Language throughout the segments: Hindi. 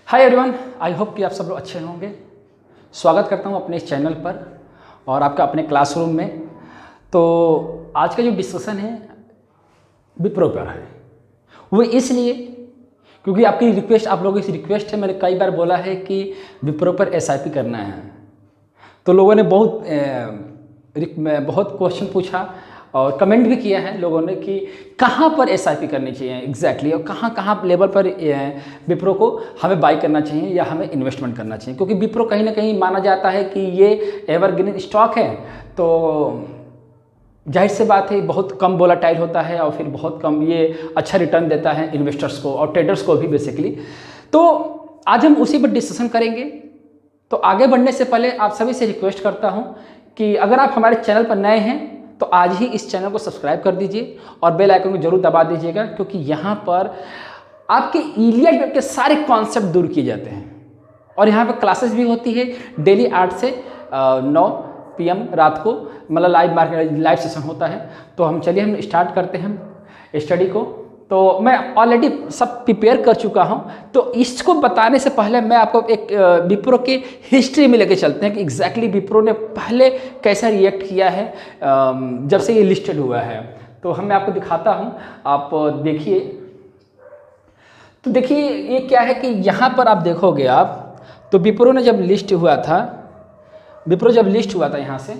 हाय एवरीवन, आई होप कि आप सब लोग अच्छे होंगे। स्वागत करता हूं अपने इस चैनल पर और आपका अपने क्लासरूम में। तो आज का जो डिस्कशन है विप्रो पर है, वो इसलिए क्योंकि आपकी रिक्वेस्ट, आप लोगों की रिक्वेस्ट है। मैंने कई बार बोला है कि विप्रो पर एसआईपी करना है, तो लोगों ने बहुत क्वेश्चन पूछा और कमेंट भी किया है लोगों ने कि कहाँ पर एसआईपी करनी चाहिए एग्जैक्टली और कहाँ लेवल पर विप्रो को हमें बाई करना चाहिए या हमें इन्वेस्टमेंट करना चाहिए। क्योंकि विप्रो कहीं ना कहीं माना जाता है कि ये एवरग्रीन स्टॉक है, तो जाहिर सी बात है बहुत कम वोलेटाइल होता है और फिर बहुत कम ये अच्छा रिटर्न देता है इन्वेस्टर्स को और ट्रेडर्स को भी बेसिकली। तो आज हम उसी पर डिस्कशन करेंगे। तो आगे बढ़ने से पहले आप सभी से रिक्वेस्ट करता हूँ कि अगर आप हमारे चैनल पर नए हैं तो आज ही इस चैनल को सब्सक्राइब कर दीजिए और बेल आइकन को जरूर दबा दीजिएगा, क्योंकि यहाँ पर आपके इलियट वेब के सारे कॉन्सेप्ट दूर किए जाते हैं। और यहाँ पर क्लासेस भी होती है डेली 8 से 9 PM रात को, मतलब लाइव सेशन होता है। तो हम स्टार्ट करते हैं स्टडी को। तो मैं ऑलरेडी सब प्रिपेयर कर चुका हूं, तो इसको बताने से पहले मैं आपको एक विप्रो के हिस्ट्री में लेके चलते हैं कि एग्जैक्टली विप्रो ने पहले कैसा रिएक्ट किया है जब से ये लिस्टेड हुआ है। तो मैं आपको दिखाता हूं, आप देखिए। तो देखिए ये क्या है कि यहाँ पर आप देखोगे आप, तो विप्रो ने जब लिस्ट हुआ था, यहाँ से,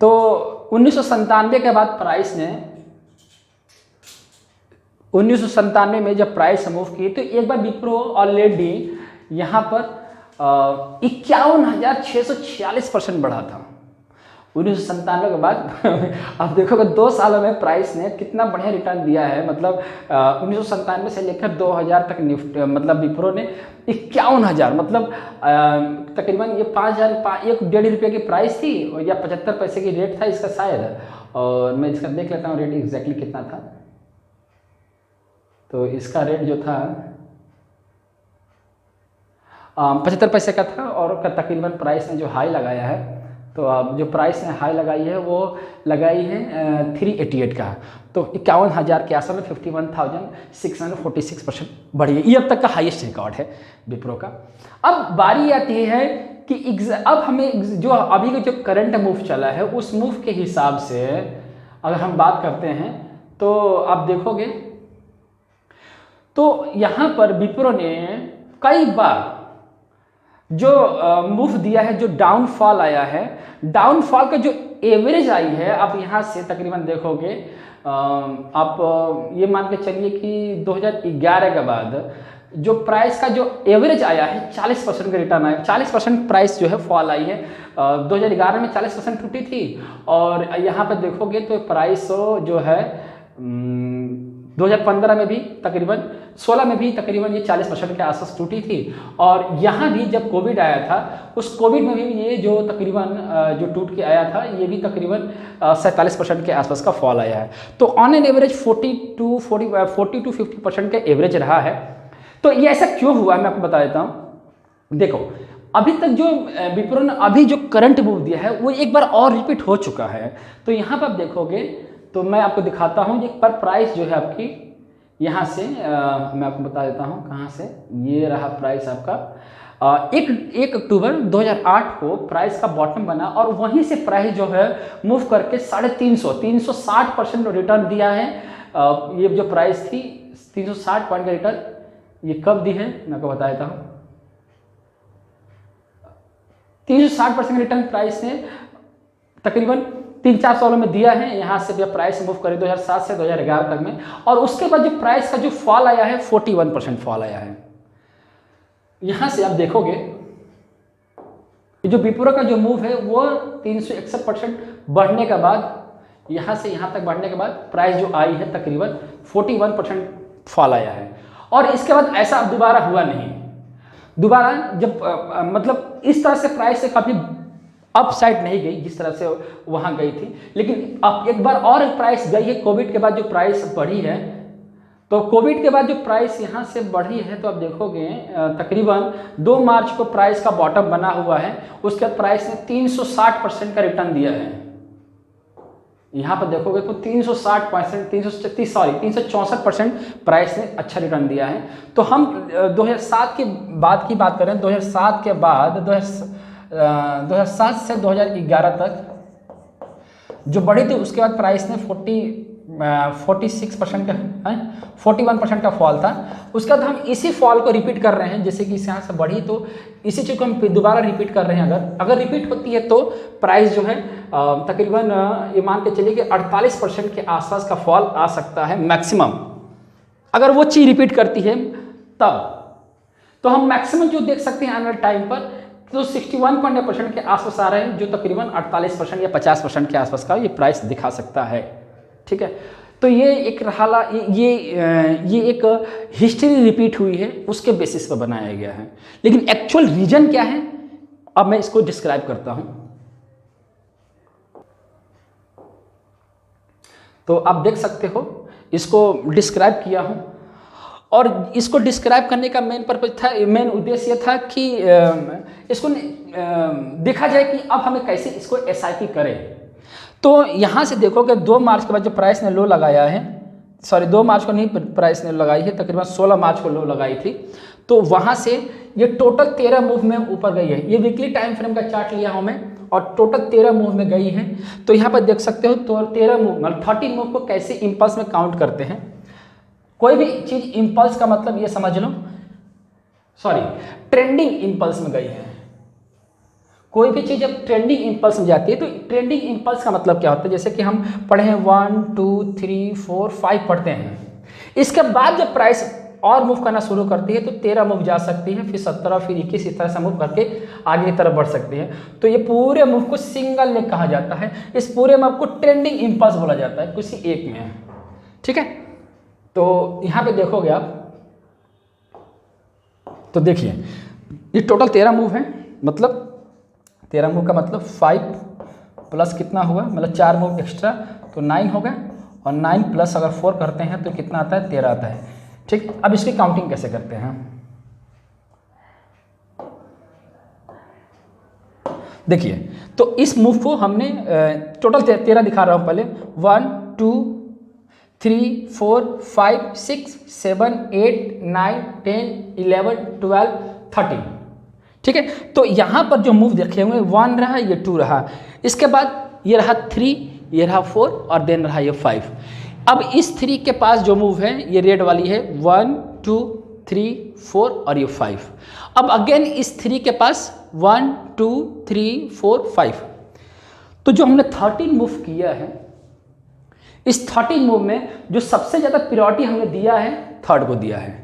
तो 1997 के बाद प्राइस ने 1997 में जब प्राइस मूव की, तो एक बार विप्रो ऑलरेडी यहाँ पर 51,646% बढ़ा था 1997 के बाद। आप देखोगे 2 सालों में प्राइस ने कितना बढ़िया रिटर्न दिया है। मतलब 1997 से लेकर 2000 तक मतलब विप्रो ने 51,000, मतलब तकरीबन ये 1.5 रुपये की प्राइस थी या 75 पैसे की रेट था इसका शायद। और मैं इसका देख लेता हूँ रेट एग्जैक्टली कितना था। तो इसका रेट जो था 75 पैसे का था और तकरीबन प्राइस ने जो हाई लगाया है, तो अब जो प्राइस ने हाई लगाई है वो लगाई है 388 का। तो 51,000 के आसपास में 51,646% बढ़ी है। ये अब तक का हाईएस्ट रिकॉर्ड है विप्रो का। अब बारी आती है कि अब हमें जो अभी का जो करंट मूव चला है उस मूव के हिसाब से अगर हम बात करते हैं तो आप देखोगे तो यहाँ पर विप्रो ने कई बार जो मूव दिया है, जो डाउनफॉल आया है, डाउनफॉल का जो एवरेज आई है, आप यहाँ से तकरीबन देखोगे आप ये मान के चलिए कि 2011 के बाद जो प्राइस का जो एवरेज आया है 40% का रिटर्न आया, 40% प्राइस जो है फॉल आई है। 2011 में 40% टूटी थी और यहाँ पर देखोगे तो प्राइस जो है 2015 में भी तकरीबन 16 में भी तकरीबन ये 40% के आसपास टूटी थी। और यहाँ भी जब कोविड आया था, उस कोविड में भी ये जो तकरीबन जो टूट के आया था, ये भी तकरीबन 47% के आसपास का फॉल आया है। तो ऑन एन एवरेज 40 to 50% का एवरेज रहा है। तो ये ऐसा क्यों हुआ मैं आपको बता देता हूँ। देखो अभी तक जो विप्रो ने अभी जो करंट मूव दिया है वो एक बार और रिपीट हो चुका है। तो यहाँ पर आप देखोगे तो मैं आपको दिखाता हूँ एक पर प्राइस जो है आपकी यहाँ से मैं आपको बता देता हूँ कहाँ से ये रहा प्राइस आपका 1 अक्टूबर 2008 को प्राइस का बॉटम बना और वहीं से प्राइस जो है मूव करके 360% रिटर्न दिया है। ये जो प्राइस थी 360 पॉइंट का रिटर्न ये कब दी है मैं आपको बता देता हूँ। 360% रिटर्न प्राइस ने तकरीबन 3-4 सालों में दिया है। यहाँ से जब प्राइस मूव करे 2007 से 2011 तक में, और उसके बाद जो प्राइस का जो फॉल आया है 41% फॉल आया है। यहाँ से आप देखोगे जो विप्रो का जो मूव है वो 361% बढ़ने के बाद यहाँ से यहाँ तक बढ़ने के बाद प्राइस जो आई है तकरीबन 41% फॉल आया है। और इसके बाद ऐसा अब दोबारा हुआ नहीं। दोबारा जब मतलब इस तरह से प्राइस से कभी अप साइड नहीं गई जिस तरह से वहाँ गई थी, लेकिन अब एक बार और प्राइस गई है। कोविड के बाद जो प्राइस बढ़ी है, तो कोविड के बाद जो प्राइस यहाँ से बढ़ी है, तो आप देखोगे तकरीबन 2 मार्च को प्राइस का बॉटम बना हुआ है। उसके बाद प्राइस ने 360% का रिटर्न दिया है। यहाँ पर देखोगे तो 360%, 364% प्राइस ने अच्छा रिटर्न दिया है। तो हम 2007 के बाद की बात करें, 2007 के बाद 2007 से 2011 तक जो बढ़ी थी, उसके बाद प्राइस ने 46% का 41% का फॉल था। उसके बाद हम इसी फॉल को रिपीट कर रहे हैं, जैसे कि इस यहाँ से बढ़ी तो इसी चीज़ को हम दोबारा रिपीट कर रहे हैं। अगर रिपीट होती है तो प्राइस जो है तकरीबन ये मान के चलिए कि 48% के आसपास का फॉल आ सकता है मैक्सिमम, अगर वो चीज़ रिपीट करती है तब। तो हम मैक्सिमम जो देख सकते हैं आने वाले टाइम पर तो 61% के आसपास आ रहे हैं, जो तकरीबन 48% या 50% के आसपास का ये प्राइस दिखा सकता है। ठीक है, तो ये एक रहा, ये एक हिस्ट्री रिपीट हुई है, उसके बेसिस पर बनाया गया है। लेकिन एक्चुअल रीजन क्या है, अब मैं इसको डिस्क्राइब करता हूं। तो आप देख सकते हो, इसको डिस्क्राइब किया हूं, और इसको डिस्क्राइब करने का मेन उद्देश्य ये था कि इसको देखा जाए कि अब हमें कैसे इसको एसआईपी करें। तो यहाँ से देखोगे 2 मार्च के बाद जो प्राइस ने लो लगाया है, सॉरी 2 मार्च को नहीं प्राइस ने लगाई है, तकरीबन 16 मार्च को लो लगाई थी। तो वहाँ से ये टोटल 13 मूव में ऊपर गई है। ये वीकली टाइम फ्रेम का चार्ट लिया हूँ मैं, और टोटल 13 मूव में गई है। तो यहाँ पर देख सकते हो तो 13 मूव मतलब 30 मूव को कैसे इम्पल्स में काउंट करते हैं। कोई भी चीज़ इम्पल्स का मतलब ये समझ लो, सॉरी ट्रेंडिंग इम्पल्स में गई है। कोई भी चीज़ जब ट्रेंडिंग इम्पल्स में जाती है तो ट्रेंडिंग इम्पल्स का मतलब क्या होता है, जैसे कि हम पढ़े हैं 1 2 3 4 5 पढ़ते हैं। इसके बाद जब प्राइस और मूव करना शुरू करती है तो 13 मूव जा सकती है, फिर 17, फिर 21, इस तरह से मूव करके आगे की तरफ बढ़ सकती है। तो ये पूरे मूव को सिंगल लेग कहा जाता है। इस पूरे मूव को ट्रेंडिंग इम्पल्स बोला जाता है, किसी एक में। ठीक है, तो यहाँ पे देखोगे आप, तो देखिए ये टोटल 13 मूव है, मतलब 13 मूव का मतलब 5 प्लस कितना हुआ, मतलब 4 मूव एक्स्ट्रा तो 9 हो गया, और 9 प्लस अगर 4 करते हैं तो कितना आता है, 13 आता है। ठीक, अब इसकी काउंटिंग कैसे करते हैं, देखिए। तो इस मूव को हमने टोटल 13 दिखा रहा हूँ पहले, 1 2 3 4 5 6 7 8 9 10 11 12 13। ठीक है, तो यहाँ पर जो मूव देखे हुए 1 रहा, ये 2 रहा, इसके बाद ये रहा 3, ये रहा 4, और देन रहा ये 5। अब इस 3 के पास जो मूव है ये रेड वाली है, 1 2 3 4 और ये 5। अब अगेन इस 3 के पास 1 2 3 4 5। तो जो हमने 13 मूव किया है, इस 13 मूव में जो सबसे ज़्यादा प्रायोरिटी हमने दिया है, थर्ड को दिया है।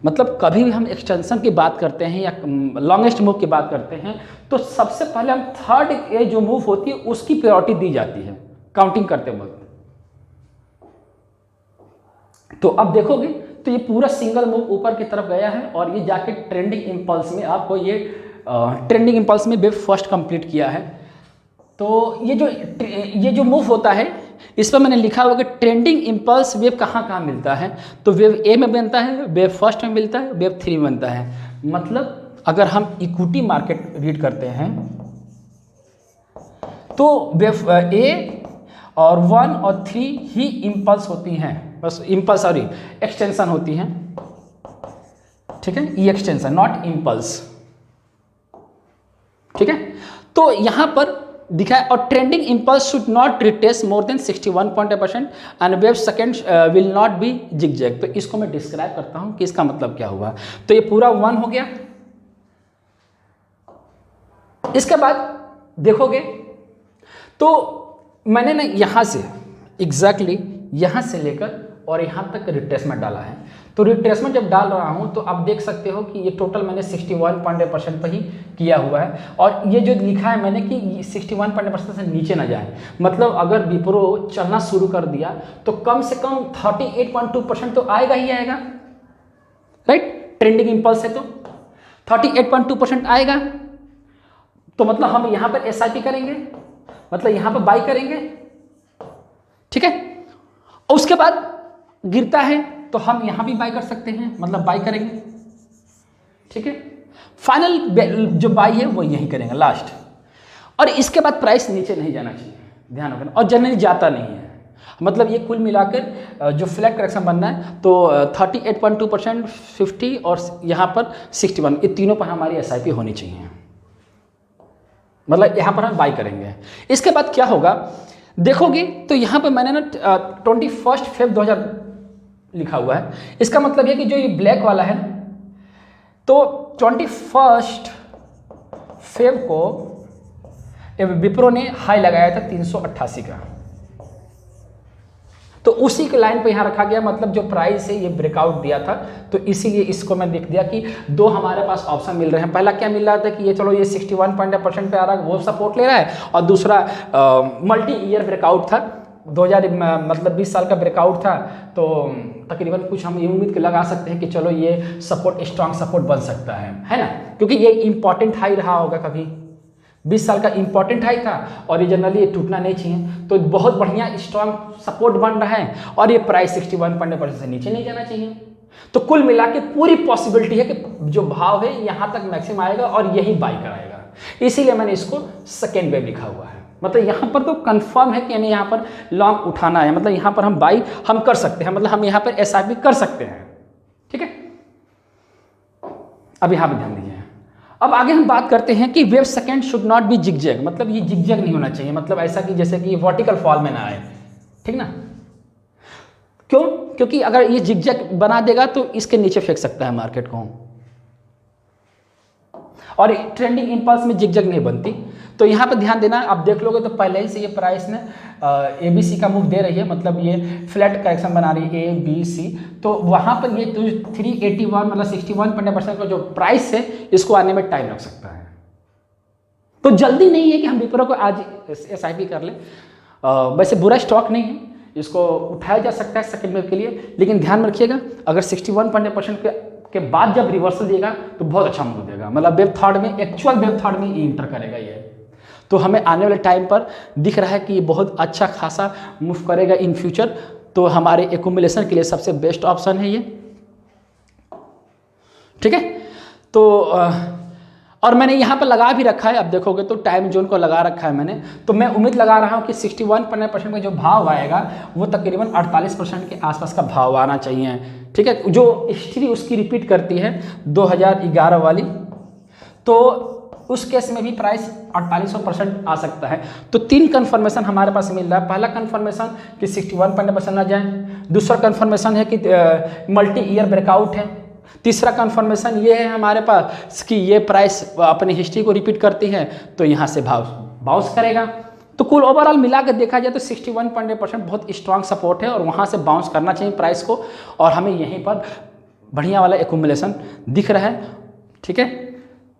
मतलब कभी भी हम एक्सटेंशन की बात करते हैं या लॉन्गेस्ट मूव की बात करते हैं तो सबसे पहले हम थर्ड ये जो मूव होती है उसकी प्रायोरिटी दी जाती है काउंटिंग करते वक्त। तो अब देखोगे तो ये पूरा सिंगल मूव ऊपर की तरफ गया है, और ये जाके ट्रेंडिंग इम्पल्स में आपको ये ट्रेंडिंग इम्पल्स में वेव फर्स्ट कंप्लीट किया है। तो ये जो मूव होता है इस पर मैंने लिखा हुआ कि ट्रेंडिंग इम्पल्स वेव कहाँ मिलता है। तो वेव ए में बनता है, वेव फर्स्ट में मिलता है, वेव 3 में बनता है। मतलब अगर हम इक्विटी मार्केट रीड करते हैं तो वेव ए और 1 और 3 ही इम्पल्स होती हैं, बस इम्पल्स सॉरी एक्सटेंशन होती हैं। ठीक है, ये एक्सटेंशन नॉट इम्पल्स। ठीक है, तो यहाँ पर दिखा है, और trending impulse should not retrace more than 61% and wave second will not be zigzag. तो इसको मैं डिस्क्राइब करता हूँ कि इसका मतलब क्या हुआ। तो ये पूरा 1 हो गया। इसके बाद देखोगे तो मैंने ना यहाँ से एग्जैक्टली यहाँ से लेकर और यहाँ तक रिट्रेसमेंट डाला है। तो रिट्रेसमेंट जब डाल रहा हूँ तो आप देख सकते हो कि ये टोटल मैंने 61% पर ही किया हुआ है, और ये जो लिखा है मैंने कि 61% से नीचे ना जाए। मतलब अगर विप्रो चलना शुरू कर दिया तो कम से कम 38.2% तो आएगा ही आएगा, राइट। ट्रेंडिंग इम्पल्स है तो 38.2% आएगा। तो मतलब हम यहाँ पर एसआईपी करेंगे, मतलब यहाँ पर बाई करेंगे। ठीक है, और उसके बाद गिरता है तो हम यहाँ भी बाई कर सकते हैं, मतलब बाई करेंगे। ठीक है, फाइनल जो बाई है वो यही करेंगे लास्ट, और इसके बाद प्राइस नीचे नहीं जाना चाहिए। ध्यान रखना, और जनरली जाता नहीं है। मतलब ये कुल मिलाकर जो फ्लैट करेक्शन बनना है तो 38.2%, 50 और यहाँ पर 61, ये तीनों पर हमारी SIP होनी चाहिए। मतलब यहाँ पर हम बाई करेंगे। इसके बाद क्या होगा देखोगे तो यहाँ पर मैंने ना 21 फेब 2000 लिखा हुआ है। इसका मतलब है कि जो ये ब्लैक वाला है ना, तो 21 फेब को विप्रो ने हाई लगाया था 388 का, तो उसी के लाइन पे यहाँ रखा गया। मतलब जो प्राइस है ये ब्रेकआउट दिया था, तो इसीलिए इसको मैं देख दिया कि दो हमारे पास ऑप्शन मिल रहे हैं। पहला क्या मिल रहा था कि ये चलो ये 61% पे आ रहा है, वो सपोर्ट ले रहा है, और दूसरा मल्टी ईयर ब्रेकआउट था, 2000 मतलब 20 साल का ब्रेकआउट था। तो तकरीबन कुछ हम ये उम्मीद लगा सकते हैं कि चलो ये सपोर्ट स्ट्रांग सपोर्ट बन सकता है ना, क्योंकि ये इंपॉर्टेंट हाई रहा होगा, कभी 20 साल का इंपॉर्टेंट हाई था और ये जनरली ये टूटना नहीं चाहिए। तो बहुत बढ़िया स्ट्रांग सपोर्ट बन रहा है और ये प्राइस 61% से नीचे नहीं जाना चाहिए। तो कुल मिला के पूरी पॉसिबिलिटी है कि जो भाव है यहाँ तक मैक्सिमम आएगा और यही बाई कराएगा। इसीलिए मैंने इसको सेकेंड वेव लिखा हुआ है। मतलब यहाँ पर तो कंफर्म है कि हमें यहाँ पर लॉन्ग उठाना है, मतलब यहाँ पर हम बाई हम कर सकते हैं, मतलब हम यहाँ पर SIP कर सकते हैं। ठीक है, अब यहाँ पर ध्यान दीजिए। अब आगे हम बात करते हैं कि wave second should not be zigzag, मतलब ये जिगजैग नहीं होना चाहिए, मतलब ऐसा कि जैसे कि वर्टिकल फॉल में ना आए। ठीक ना, क्यों? क्योंकि अगर ये जिगजैग बना देगा तो इसके नीचे फेंक सकता है मार्केट को, और ट्रेंडिंग इंपल्स में जिगजैग नहीं बनती। तो यहाँ पर ध्यान देना, आप देख लोगे तो पहले ही से ये प्राइस ने ABC का मूव दे रही है, मतलब ये फ्लैट करेक्शन बना रही है ABC। तो वहाँ पर ये 381 मतलब 61% का जो प्राइस है इसको आने में टाइम लग सकता है। तो जल्दी नहीं है कि हम विप्रो को आज SIP कर लें। वैसे बुरा स्टॉक नहीं है, इसको उठाया जा सकता है सेकेंड वेव के लिए, लेकिन ध्यान में रखिएगा अगर 61% के बाद जब रिवर्सल देगा तो बहुत अच्छा मूव देगा। मतलब वेव थर्ड में, एक्चुअल वेव थर्ड में इंटर करेगा ये। तो हमें आने वाले टाइम पर दिख रहा है कि ये बहुत अच्छा खासा मूव करेगा इन फ्यूचर। तो हमारे एक्यूमुलेशन के लिए सबसे बेस्ट ऑप्शन है ये। ठीक है, तो और मैंने यहाँ पर लगा भी रखा है, अब देखोगे तो टाइम जोन को लगा रखा है मैंने। तो मैं उम्मीद लगा रहा हूँ कि 61% में जो भाव आएगा वो तकरीबन 48% के आसपास का भाव आना चाहिए। ठीक है, जो हिस्ट्री उसकी रिपीट करती है 2011 वाली, तो उस केस में भी प्राइस 48% आ सकता है। तो 3 कन्फर्मेशन हमारे पास मिल रहा है। पहला कन्फर्मेशन कि 61% ना जाए, दूसरा कन्फर्मेशन है कि मल्टी ईयर ब्रेकआउट है, तीसरा कन्फर्मेशन ये है हमारे पास कि ये प्राइस अपनी हिस्ट्री को रिपीट करती है, तो यहाँ से भाव बाउंस करेगा। तो कुल ओवरऑल मिला के देखा जाए तो 61% बहुत स्ट्रांग सपोर्ट है और वहाँ से बाउंस करना चाहिए प्राइस को, और हमें यहीं पर बढ़िया वाला एक्यूमुलेशन दिख रहा है। ठीक है,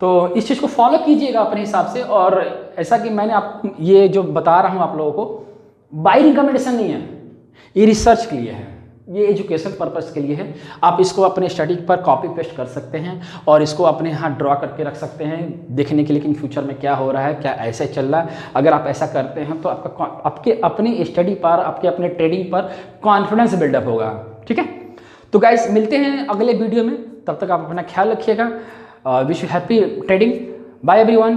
तो इस चीज़ को फॉलो कीजिएगा अपने हिसाब से। और ऐसा कि मैंने आप ये जो बता रहा हूँ आप लोगों को, बाई रिकमेंडेशन नहीं है, ये रिसर्च के लिए है, ये एजुकेशन पर्पस के लिए है। आप इसको अपने स्टडी पर कॉपी पेस्ट कर सकते हैं और इसको अपने यहाँ ड्रॉ करके रख सकते हैं देखने के लिए कि फ्यूचर में क्या हो रहा है, क्या ऐसे चल रहा है। अगर आप ऐसा करते हैं तो आपके अपनी स्टडी पर, आपके अपने ट्रेडिंग पर कॉन्फिडेंस बिल्डअप होगा। ठीक है, तो गाइस मिलते हैं अगले वीडियो में, तब तक आप अपना ख्याल रखिएगा। Wish you happy trading. Bye everyone.